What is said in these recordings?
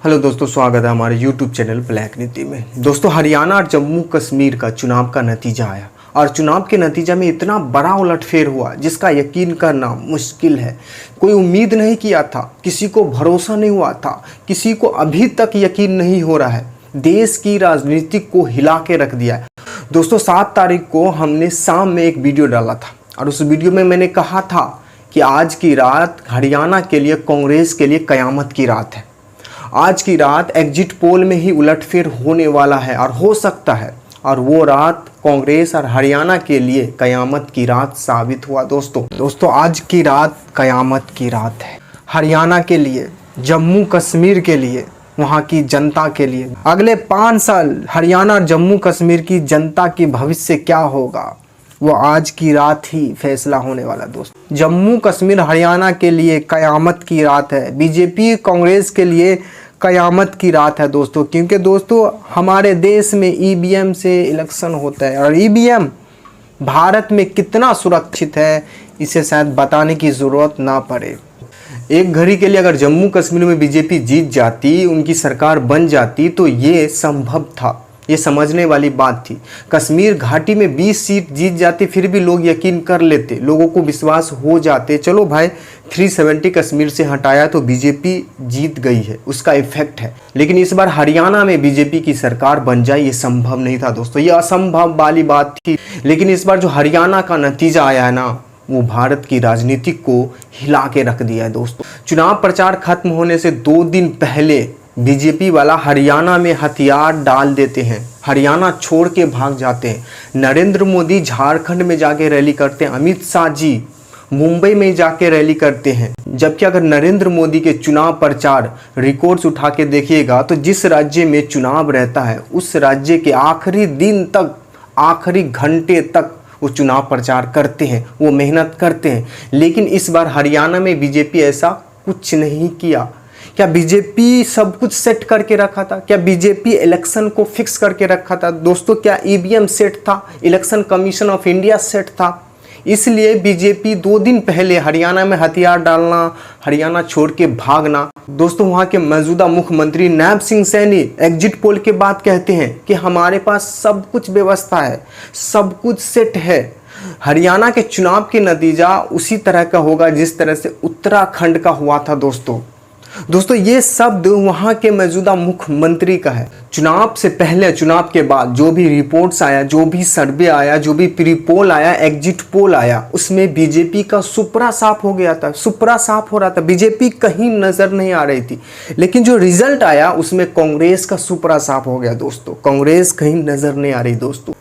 Hello दोस्तों, स्वागत है हमारे YouTube चैनल ब्लैक नीति में। दोस्तों, हरियाणा और जम्मू कश्मीर का चुनाव का नतीजा आया और चुनाव के नतीजा में इतना बड़ा उलटफेर हुआ जिसका यकीन करना मुश्किल है। कोई उम्मीद नहीं किया था, किसी को भरोसा नहीं हुआ था, किसी को अभी तक यकीन नहीं हो रहा है। देश की राजनीति को हिला के रख दिया है। दोस्तों, 7 तारीख को हमने शाम में एक वीडियो डाला था और उस वीडियो में मैंने कहा था कि आज की रात हरियाणा के लिए, कांग्रेस के लिए कयामत की रात है। आज की रात एग्जिट पोल में ही उलटफेर होने वाला है और हो सकता है, और वो रात कांग्रेस और हरियाणा के लिए कयामत की रात साबित हुआ। दोस्तों आज की रात कयामत की रात है हरियाणा के लिए, जम्मू कश्मीर के लिए, वहाँ की जनता के लिए। अगले 5 साल हरियाणा और जम्मू कश्मीर की जनता की भविष्य क्या होगा, वो आज की रात ही फैसला होने वाला। दोस्तों, जम्मू कश्मीर हरियाणा के लिए कयामत की रात है। बीजेपी कांग्रेस के लिए कयामत की रात है दोस्तों, क्योंकि दोस्तों हमारे देश में ईवीएम से इलेक्शन होता है और ईवीएम भारत में कितना सुरक्षित है इसे शायद बताने की ज़रूरत ना पड़े। एक घड़ी के लिए अगर जम्मू कश्मीर में बीजेपी जीत जाती, उनकी सरकार बन जाती, तो ये संभव था, ये समझने वाली बात थी। कश्मीर घाटी में 20 सीट जीत जाती, फिर भी लोग यकीन कर लेते, लोगों को विश्वास हो जाते, चलो भाई 370 कश्मीर से हटाया तो बीजेपी जीत गई है, उसका इफेक्ट है। लेकिन इस बार हरियाणा में बीजेपी की सरकार बन जाए ये संभव नहीं था दोस्तों, ये असंभव वाली बात थी। लेकिन इस बार जो हरियाणा का नतीजा आया है ना, वो भारत की राजनीति को हिला के रख दिया है दोस्तों। चुनाव प्रचार खत्म होने से 2 दिन पहले बीजेपी वाला हरियाणा में हथियार डाल देते हैं, हरियाणा छोड़ के भाग जाते हैं। नरेंद्र मोदी झारखंड में जाके रैली करते हैं, अमित शाह जी मुंबई में जाके रैली करते हैं। जबकि अगर नरेंद्र मोदी के चुनाव प्रचार रिकॉर्ड्स उठा के देखिएगा तो जिस राज्य में चुनाव रहता है उस राज्य के आखिरी दिन तक, आखिरी घंटे तक वो चुनाव प्रचार करते हैं, वो मेहनत करते हैं। लेकिन इस बार हरियाणा में बीजेपी ऐसा कुछ नहीं किया। क्या बीजेपी सब कुछ सेट करके रखा था? क्या बीजेपी इलेक्शन को फिक्स करके रखा था? दोस्तों, क्या ईवीएम सेट था? Election commission of India set था? इसलिए बीजेपी 2 दिन पहले हरियाणा में हथियार डालना, हरियाणा छोड़ के भागना। दोस्तों, वहां के मौजूदा मुख्यमंत्री नायब सिंह सैनी एग्जिट पोल के बाद कहते हैं कि हमारे पास सब कुछ व्यवस्था है, सब कुछ सेट है। हरियाणा के चुनाव के नतीजा उसी तरह का होगा जिस तरह से उत्तराखंड का हुआ था दोस्तों, ये शब्द वहां के मौजूदा मुख्यमंत्री का है। चुनाव से पहले, चुनाव के बाद जो भी रिपोर्ट्स आया, जो भी सर्वे आया, जो भी प्री पोल आया, एग्जिट पोल आया, उसमें बीजेपी का सुपरा साफ हो गया था, सुपरा साफ हो रहा था, बीजेपी कहीं नजर नहीं आ रही थी। लेकिन जो रिजल्ट आया उसमें कांग्रेस का सुपरा साफ हो गया दोस्तों, कांग्रेस कहीं नजर नहीं आ रही दोस्तों,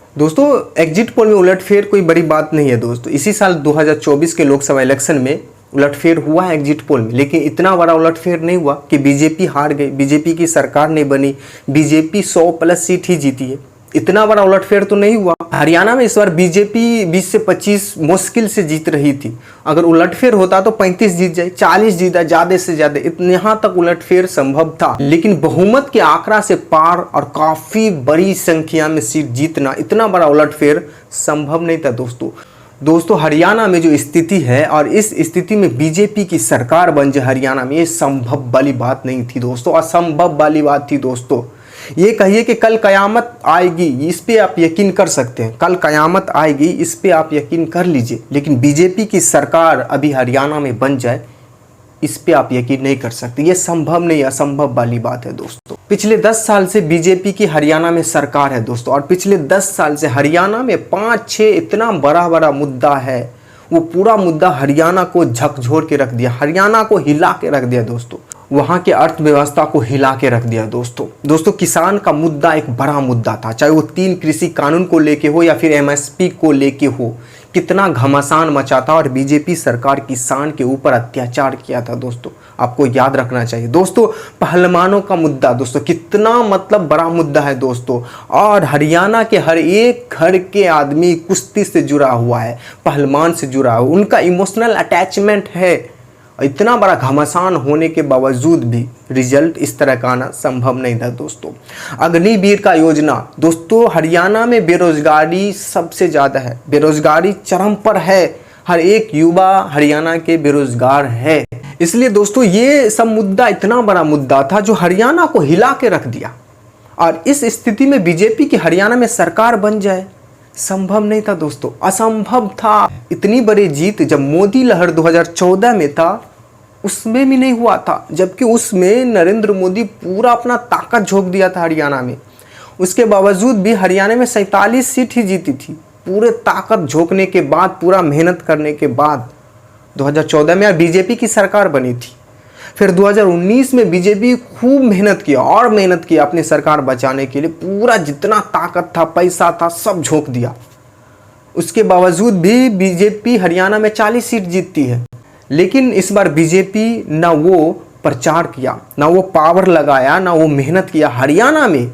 एग्जिट पोल में उलटफेर कोई बड़ी बात नहीं है दोस्तों। इसी साल 2024 के लोकसभा इलेक्शन में उलटफेर हुआ है एग्जिट पोल में, लेकिन इतना बड़ा उलटफेर नहीं हुआ कि बीजेपी हार गई, बीजेपी की सरकार नहीं बनी, बीजेपी 100+ सीट ही जीती है। इतना बड़ा उलटफेर तो नहीं हुआ। हरियाणा में इस बार बीजेपी 20 से 25 मुश्किल से जीत रही थी। अगर उलटफेर होता तो 35 जीत जाए, 40 जीता, ज्यादा से ज्यादा, यहाँ तक उलटफेर संभव था। लेकिन बहुमत के आंकड़ा से पार और काफी बड़ी संख्या में सीट जीतना, इतना बड़ा उलटफेर संभव नहीं था दोस्तों, हरियाणा में जो स्थिति है और इस स्थिति में बीजेपी की सरकार बन जाए हरियाणा में, ये संभव वाली बात नहीं थी दोस्तों, असंभव वाली बात थी दोस्तों। ये कहिए कि कल कयामत आएगी, इस पे आप यकीन कर सकते हैं, कल कयामत आएगी इस पे आप यकीन कर लीजिए। लेकिन बीजेपी की सरकार अभी हरियाणा में बन जाए, इस पे आप यकीन नहीं कर सकते, ये संभव नहीं, असंभव वाली बात है दोस्तों। पिछले 10 साल से बीजेपी की हरियाणा में सरकार है दोस्तों, और पिछले 10 साल से हरियाणा में 5-6 इतना बड़ा मुद्दा है, वो पूरा मुद्दा हरियाणा को झकझोर के रख दिया, हरियाणा को हिला के रख दिया दोस्तों, वहाँ के अर्थव्यवस्था को हिला के रख दिया दोस्तों। किसान का मुद्दा एक बड़ा मुद्दा था, चाहे वो 3 कृषि कानून को लेके हो या फिर एमएसपी को लेके हो, कितना घमासान मचा था और बीजेपी सरकार किसान के ऊपर अत्याचार किया था दोस्तों, आपको याद रखना चाहिए दोस्तों। पहलवानों का मुद्दा दोस्तों कितना बड़ा मुद्दा है दोस्तों, और हरियाणा के हर एक घर के आदमी कुश्ती से जुड़ा हुआ है, पहलवान से जुड़ा हुआ, उनका इमोशनल अटैचमेंट है। इतना बड़ा घमासान होने के बावजूद भी रिजल्ट इस तरह का आना संभव नहीं था दोस्तों। अग्निवीर का योजना दोस्तों, हरियाणा में बेरोजगारी सबसे ज़्यादा है, बेरोजगारी चरम पर है, हर एक युवा हरियाणा के बेरोजगार है। इसलिए दोस्तों ये सब मुद्दा इतना बड़ा मुद्दा था जो हरियाणा को हिला के रख दिया। और इस स्थिति में बीजेपी की हरियाणा में सरकार बन जाए संभव नहीं था दोस्तों, असंभव था। इतनी बड़ी जीत जब मोदी लहर 2014 में था उसमें भी नहीं हुआ था, जबकि उसमें नरेंद्र मोदी पूरा अपना ताकत झोंक दिया था हरियाणा में। उसके बावजूद भी हरियाणा में 47 सीट ही जीती थी, पूरे ताकत झोंकने के बाद, पूरा मेहनत करने के बाद 2014 में बीजेपी की सरकार बनी थी। फिर 2019 में बीजेपी खूब मेहनत किया और मेहनत किया अपनी सरकार बचाने के लिए, पूरा जितना ताकत था, पैसा था, सब झोंक दिया। उसके बावजूद भी बीजेपी हरियाणा में 40 सीट जीतती है। लेकिन इस बार बीजेपी ना वो प्रचार किया, ना वो पावर लगाया, ना वो मेहनत किया हरियाणा में,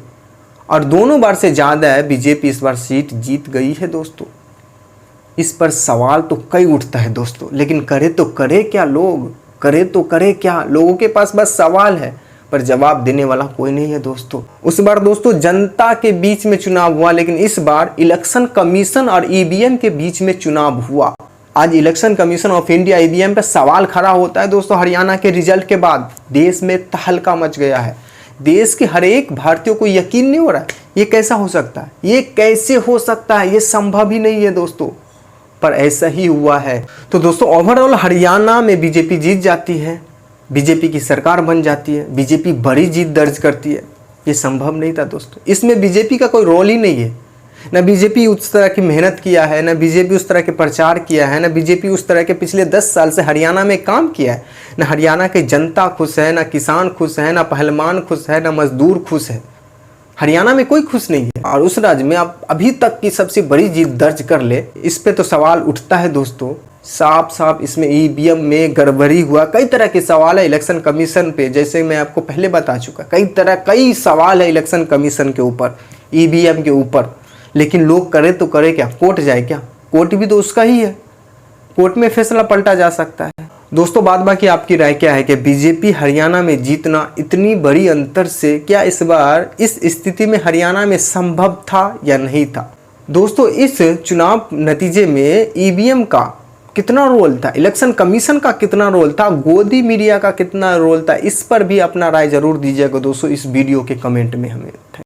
और दोनों बार से ज़्यादा है बीजेपी इस बार सीट जीत गई है दोस्तों। इस पर सवाल तो कई उठता है दोस्तों, लेकिन करे तो करे क्या लोग, करे तो करे क्या। लोगों के पास बस सवाल है पर जवाब देने वाला कोई नहीं है दोस्तों। उस बार दोस्तों जनता के बीच में चुनाव हुआ, लेकिन इस बार इलेक्शन कमीशन और ईवीएम के बीच में चुनाव हुआ। आज election commission of India EVM पर सवाल खड़ा होता है दोस्तों। हरियाणा के रिजल्ट के बाद देश में तहलका मच गया है। देश के हर एक भारतीय को यकीन नहीं हो रहा है ये कैसा हो सकता है, ये कैसे हो सकता है, ये संभव ही नहीं है दोस्तों, पर ऐसा ही हुआ है। तो दोस्तों ओवरऑल हरियाणा में बीजेपी जीत जाती है, बीजेपी की सरकार बन जाती है, बीजेपी बड़ी जीत दर्ज करती है। ये संभव नहीं था दोस्तों, इसमें बीजेपी का कोई रोल ही नहीं है। न बीजेपी उस तरह की मेहनत किया है, न बीजेपी उस तरह के प्रचार किया है, न बीजेपी उस तरह के पिछले 10 साल से हरियाणा में काम किया है। न हरियाणा की जनता खुश है, न किसान खुश है, न पहलवान खुश है, न मजदूर खुश है। हरियाणा में कोई खुश नहीं है। और उस राज्य में आप अभी तक की सबसे बड़ी जीत दर्ज कर ले, इस पे तो सवाल उठता है दोस्तों। साफ साफ इसमें ईवीएम में गड़बड़ी हुआ, कई तरह के सवाल है इलेक्शन कमीशन पे, जैसे मैं आपको पहले बता चुका। कई सवाल है इलेक्शन कमीशन के ऊपर, ईवीएम के ऊपर। लेकिन लोग करे तो करे क्या, कोर्ट जाए क्या? कोर्ट भी तो उसका ही है, कोर्ट में फैसला पलटा जा सकता है। दोस्तों बाद बाकी आपकी राय क्या है कि बीजेपी हरियाणा में जीतना इतनी बड़ी अंतर से क्या इस बार इस स्थिति में हरियाणा में संभव था या नहीं था? दोस्तों इस चुनाव नतीजे में ईवीएम का कितना रोल था, इलेक्शन कमीशन का कितना रोल था, गोदी मीडिया का कितना रोल था, इस पर भी अपना राय जरूर दीजिएगा दोस्तों इस वीडियो के कमेंट में हमें।